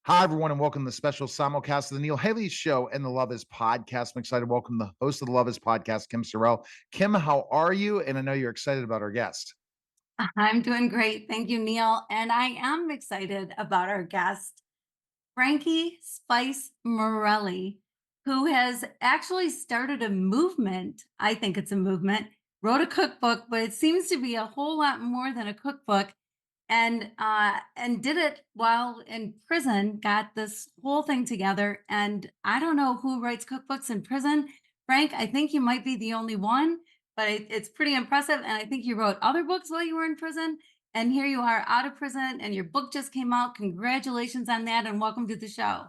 Hi, everyone, and welcome to the special simulcast of the Neil Haley Show and the Love Is Podcast. I'm excited to welcome the host of the Love Is Podcast, Kim Sorrell. Kim, how are you? And I know you're excited about our guest. I'm doing great. Thank you, Neil. And I am excited about our guest, Frankie Spice Morelli, who has actually started a movement. I think it's a movement, wrote a cookbook, but it seems to be a whole lot more than a cookbook. And did it while in prison, got this whole thing together. And I don't know who writes cookbooks in prison. Frank, I think you might be the only one, but it's pretty impressive. And I think you wrote other books while you were in prison. And here you are out of prison, and your book just came out. Congratulations on that, and welcome to the show.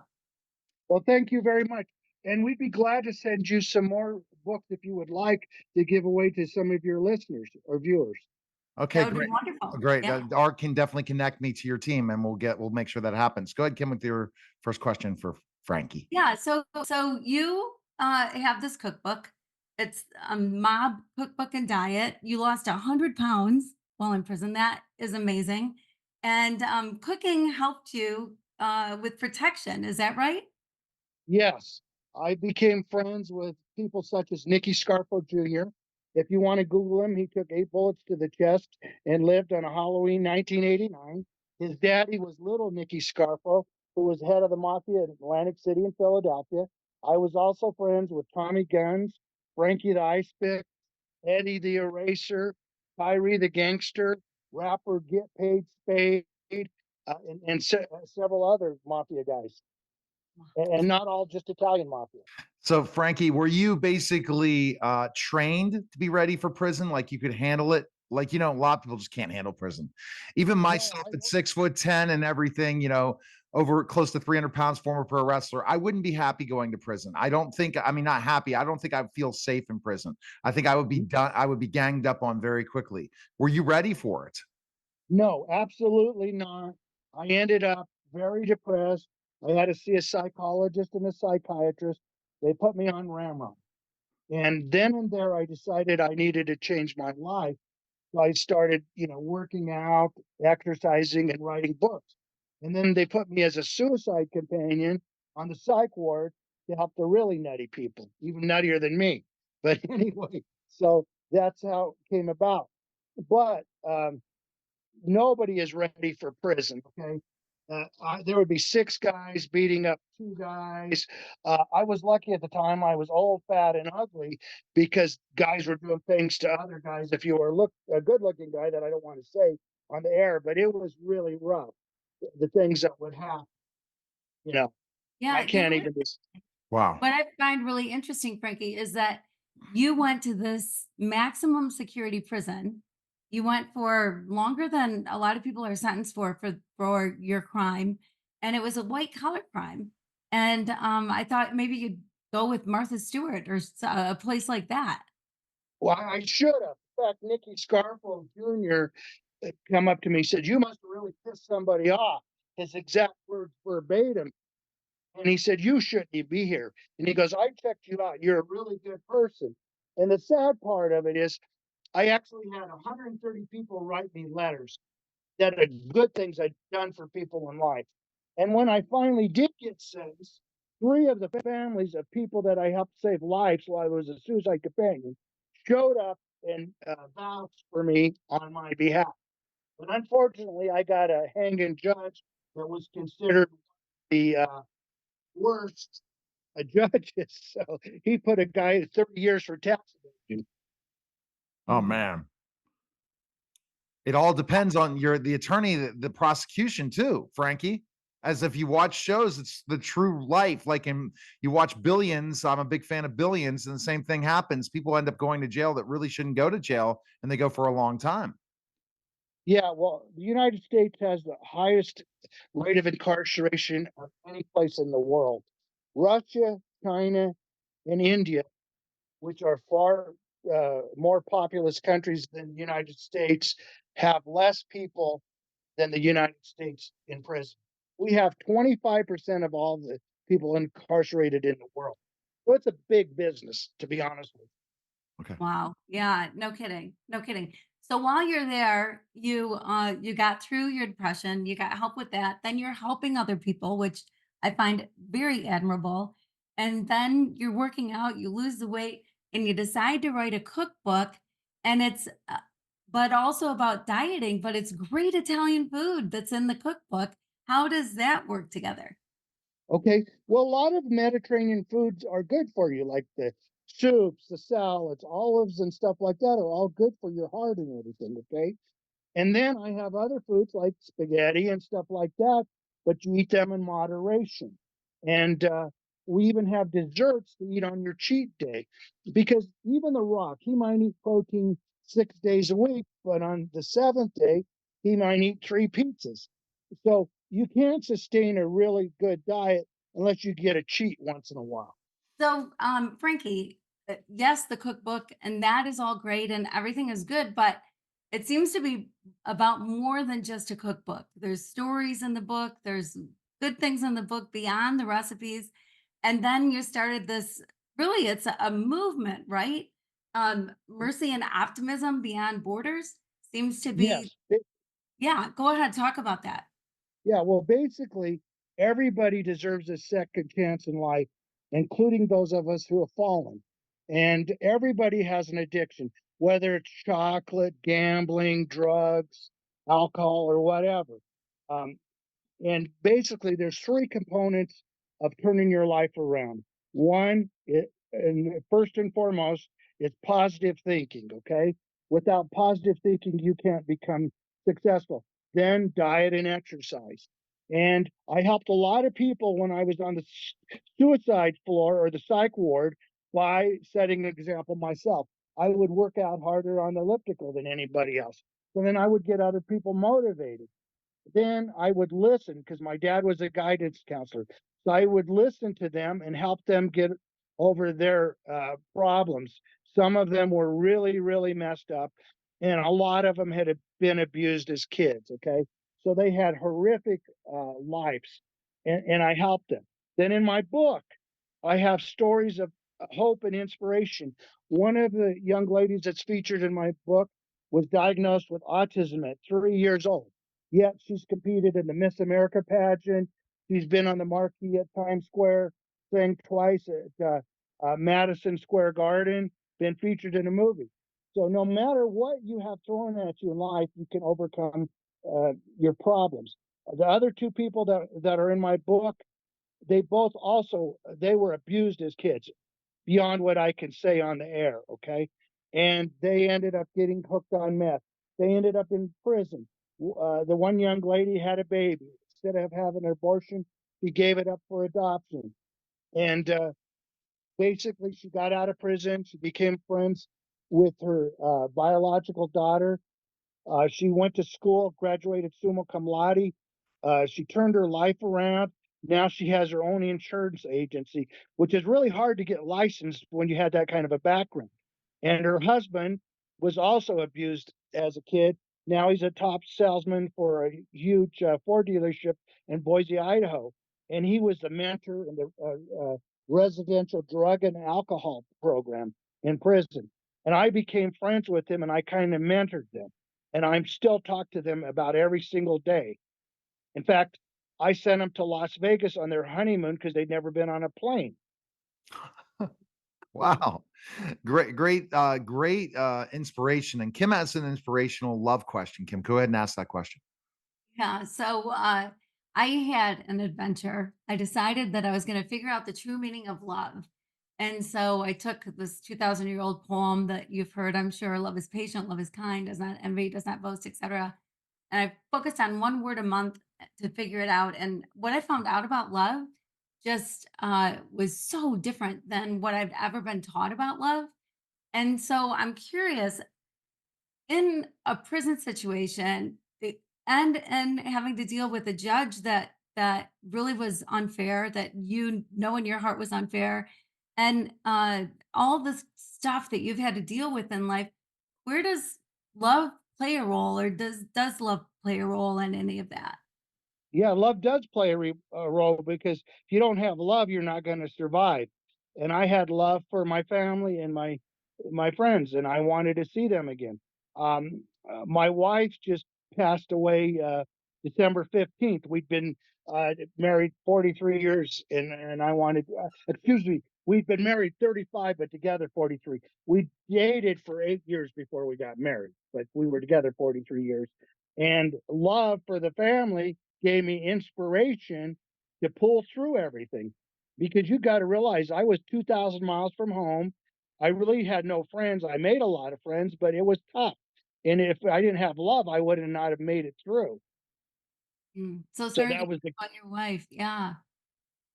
Well, thank you very much. And we'd be glad to send you some more books if you would like to give away to some of your listeners or viewers. Okay, That would be great. wonderful. Great. Yeah. Art can definitely connect me to your team, and we'll make sure that happens. Go ahead, Kim, with your first question for Frankie. Yeah. So you have this cookbook. It's a MOBB Cookbook and Diet. You lost 100 pounds while in prison. That is amazing. And cooking helped you with protection. Is that right? Yes, I became friends with people such as Nicky Scarfo Jr. If you want to Google him, he took 8 bullets to the chest and lived on a Halloween 1989. His daddy was little Nicky Scarfo, who was head of the mafia in Atlantic City and Philadelphia. I was also friends with Tommy Guns, Frankie the Ice Pick, Eddie the Eraser, Tyree the Gangster, rapper Get Paid Spade, and several other mafia guys, and not all just Italian mafia. So, Frankie, were you basically trained to be ready for prison? Like you could handle it? Like, a lot of people just can't handle prison. Even myself at 6'10" and everything, over close to 300 pounds, former pro wrestler, I wouldn't be happy going to prison. I don't think, not happy. I don't think I'd feel safe in prison. I think I would be done. I would be ganged up on very quickly. Were you ready for it? No, absolutely not. I ended up very depressed. I had to see a psychologist and a psychiatrist. They put me on Ramrod. And then and there, I decided I needed to change my life. So I started, working out, exercising, and writing books. And then they put me as a suicide companion on the psych ward to help the really nutty people, even nuttier than me. But anyway, so that's how it came about. But nobody is ready for prison. Okay. There would be 6 guys beating up 2 guys. I was lucky at the time. I was old, fat, and ugly because guys were doing things to other guys. If you were a good-looking guy, that I don't want to say on the air, but it was really rough. The things that would happen, you know, Yeah. I can't even. Wow. What I find really interesting, Frankie, is that you went to this maximum security prison. You went for longer than a lot of people are sentenced for your crime, and it was a white collar crime. And I thought maybe you'd go with Martha Stewart or a place like that. Well, I should have. In fact, Nicky Scarfo Jr. Come up to me and said, "You must have really pissed somebody off." His exact words verbatim. And he said, "You shouldn't be here." And he goes, "I checked you out. You're a really good person." And the sad part of it is, I actually had 130 people write me letters that are good things I'd done for people in life. And when I finally did get sentenced, 3 of the families of people that I helped save lives while I was a suicide companion showed up and vouched for me on my behalf. But unfortunately, I got a hanging judge that was considered the worst judges. So he put a guy 30 years for tax evasion. Oh, man. It all depends on the attorney, the prosecution too, Frankie. As if you watch shows, it's the true life. Like you watch Billions. I'm a big fan of Billions, and the same thing happens. People end up going to jail that really shouldn't go to jail, and they go for a long time. Yeah, well, the United States has the highest rate of incarceration of any place in the world. Russia, China, and India, which are far more populous countries than the United States, have less people than the United States in prison. We have 25% of all the people incarcerated in the world. So it's a big business, to be honest with you. Okay. Wow. Yeah. No kidding. No kidding. So while you're there, you got through your depression, you got help with that, then you're helping other people, which I find very admirable. And then you're working out, you lose the weight, and you decide to write a cookbook, and it's but also about dieting, but it's great Italian food that's in the cookbook. How does that work together? Okay. Well, a lot of Mediterranean foods are good for you, like the soups, the salads, olives, and stuff like that are all good for your heart and everything. Okay. And then I have other foods like spaghetti and stuff like that, but you eat them in moderation. And we even have desserts to eat on your cheat day because even The Rock, he might eat protein 6 days a week, but on the seventh day, he might eat three pizzas. So you can't sustain a really good diet unless you get a cheat once in a while. So, Frankie, yes, the cookbook, and that is all great, and everything is good, but it seems to be about more than just a cookbook. There's stories in the book, there's good things in the book beyond the recipes. And then you started this really, it's a movement, right? Mercy and optimism beyond borders seems to be, Yes. yeah, go ahead, talk about that. Yeah, well, basically, everybody deserves a second chance in life, including those of us who have fallen. And everybody has an addiction, whether it's chocolate, gambling, drugs, alcohol, or whatever. Um, and basically, there's three components of turning your life around. One, and first and foremost, is positive thinking. Okay, without positive thinking, you can't become successful. Then diet and exercise. And I helped a lot of people when I was on the suicide floor or the psych ward by setting an example myself. I would work out harder on the elliptical than anybody else. So then I would get other people motivated. Then I would listen because my dad was a guidance counselor. So I would listen to them and help them get over their problems. Some of them were really, really messed up, and a lot of them had been abused as kids. Okay. So they had horrific lives, and I helped them. Then in my book, I have stories of hope and inspiration. One of the young ladies that's featured in my book was diagnosed with autism at 3 years old. Yet she's competed in the Miss America pageant. She's been on the marquee at Times Square, sang twice at Madison Square Garden, been featured in a movie. So no matter what you have thrown at you in life, you can overcome your problems. The other two people that are in my book, they both also they were abused as kids beyond what I can say on the air. Okay, and they ended up getting hooked on meth. They ended up in prison. The one young lady had a baby. Instead of having an abortion, she gave it up for adoption. And basically, she got out of prison. She became friends with her biological daughter. She went to school, graduated summa cum laude. She turned her life around. Now she has her own insurance agency, which is really hard to get licensed when you had that kind of a background. And her husband was also abused as a kid. Now he's a top salesman for a huge Ford dealership in Boise, Idaho. And he was the mentor in the residential drug and alcohol program in prison. And I became friends with him and I kind of mentored them. And I'm still talk to them about every single day. In fact, I sent them to Las Vegas on their honeymoon because they'd never been on a plane. Wow. Great inspiration. And Kim has an inspirational love question. Kim, go ahead and ask that question. Yeah. So I had an adventure. I decided that I was going to figure out the true meaning of love. And so I took this 2,000-year-old poem that you've heard, I'm sure: love is patient, love is kind, does not envy, does not boast, etc. And I focused on one word a month to figure it out. And what I found out about love just was so different than what I've ever been taught about love. And so I'm curious, in a prison situation, and having to deal with a judge that really was unfair, that you know in your heart was unfair, and all this stuff that you've had to deal with in life, where does love play a role, or does love play a role in any of that? Yeah, love does play a role because if you don't have love, you're not going to survive. And I had love for my family and my friends, and I wanted to see them again. my wife just passed away December 15th. We'd been married 43 years, and I wanted, excuse me, we'd been married 35, but together 43. We dated for 8 years before we got married, but we were together 43 years. And love for the family gave me inspiration to pull through everything, because you got to realize I was 2,000 miles from home. I really had no friends. I made a lot of friends, but it was tough. And if I didn't have love, I would have not have made it through. So So sorry to that hear was the about your wife. Yeah.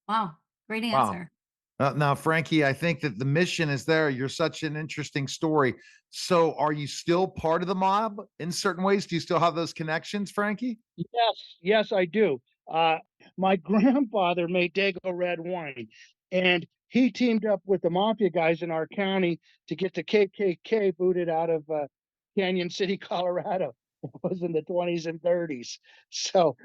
Wow. Great Wow. answer. Now, Frankie, I think that the mission is there. You're such an interesting story. So, are you still part of the mob in certain ways? Do you still have those connections, Frankie? Yes, yes, I do. Uh, my grandfather made Dago red wine, and he teamed up with the mafia guys in our county to get the KKK booted out of Canyon City, Colorado. It was in the 20s and 30s. So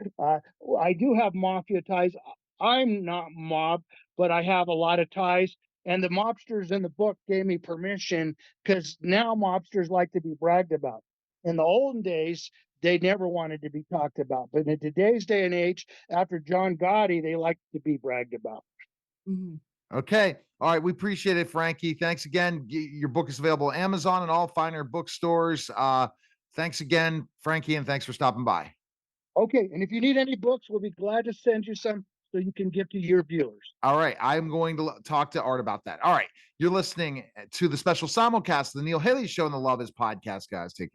I do have mafia ties. I'm not mob, but I have a lot of ties. And the mobsters in the book gave me permission, because now mobsters like to be bragged about. In the olden days, they never wanted to be talked about. But in today's day and age, after John Gotti, they like to be bragged about. Mhm. Okay. All right. We appreciate it, Frankie. Thanks again. Your book is available on Amazon and all finer bookstores. Thanks again, Frankie, and thanks for stopping by. Okay, and if you need any books, we'll be glad to send you some so you can give to your viewers. All right. I'm going to talk to Art about that. All right. You're listening to the special simulcast of the Neil Haley Show and the Love Is podcast, guys. Take care.